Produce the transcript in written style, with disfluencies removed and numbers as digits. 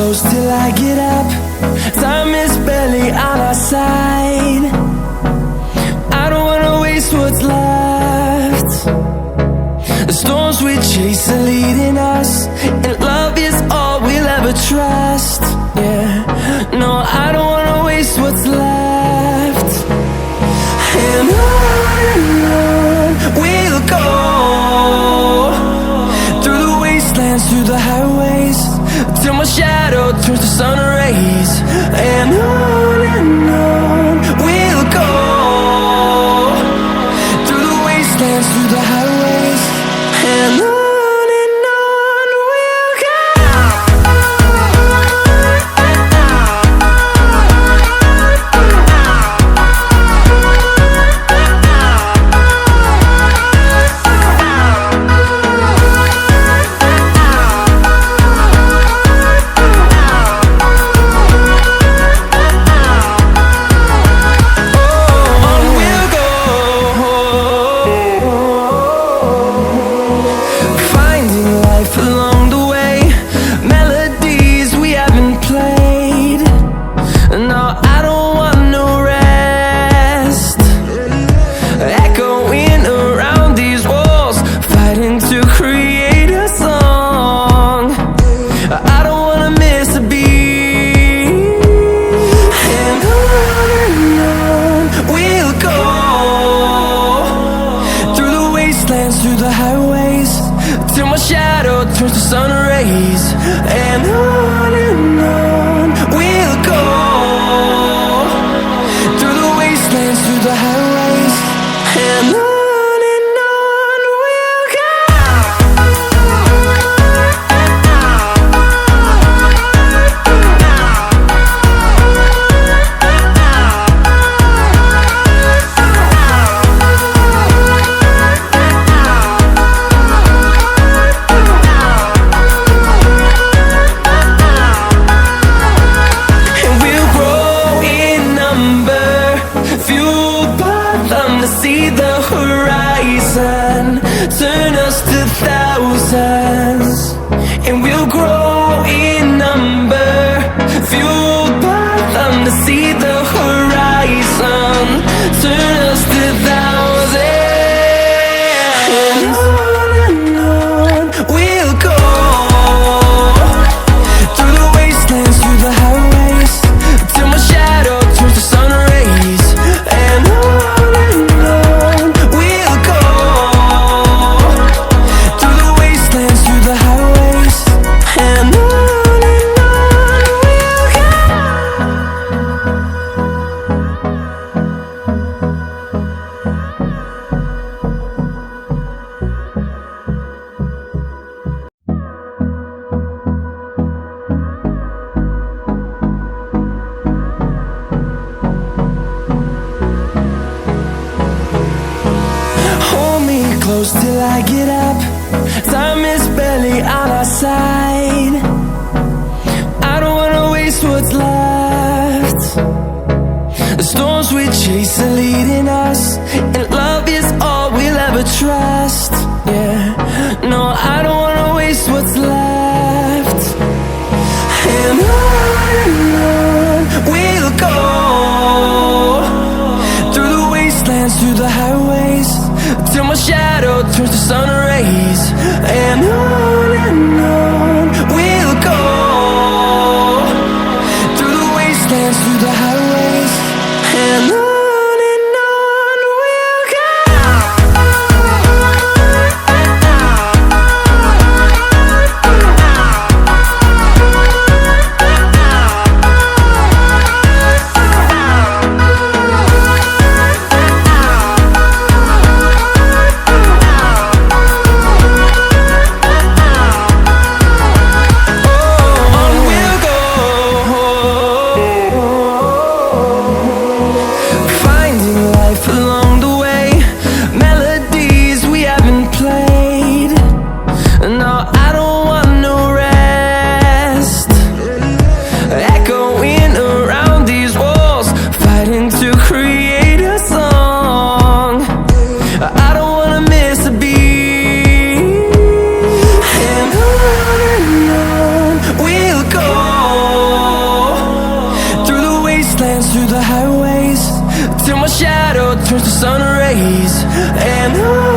close till I get up. Time is barely on our side. I don't wanna waste what's left. The storms we chase are leading us, and love is all we'll ever trust. Yeah, no, I don't wanna waste what's left. And on we'll go, through the wastelands, through the highways, till my shadow turns to sun rays. And on we'll go, through the wastelands, through the highways, and on we'll go. Through the highways, till my shadow turns to sun rays. And on we'll go, through the wastelands, through the highways, and on we'll go. See the horizon, turn us to thousands, and we'll grow in number, fueled by them. To see the horizon, turn us to thousands, and on we'll go, through the wastelands, through the highways, till my shadow turns to sun rays. And on close till I get up. Time is barely on our side. I don't wanna waste what's left. The storms we chase are leading us, and love is all we'll ever trust. Yeah, no, I don't wanna waste what's left. And on we'll go, through the wastelands, through the highways, till my shadow turns to sun rays. And on we'll go, through the wastelands, through the highways, and on we'll go. And on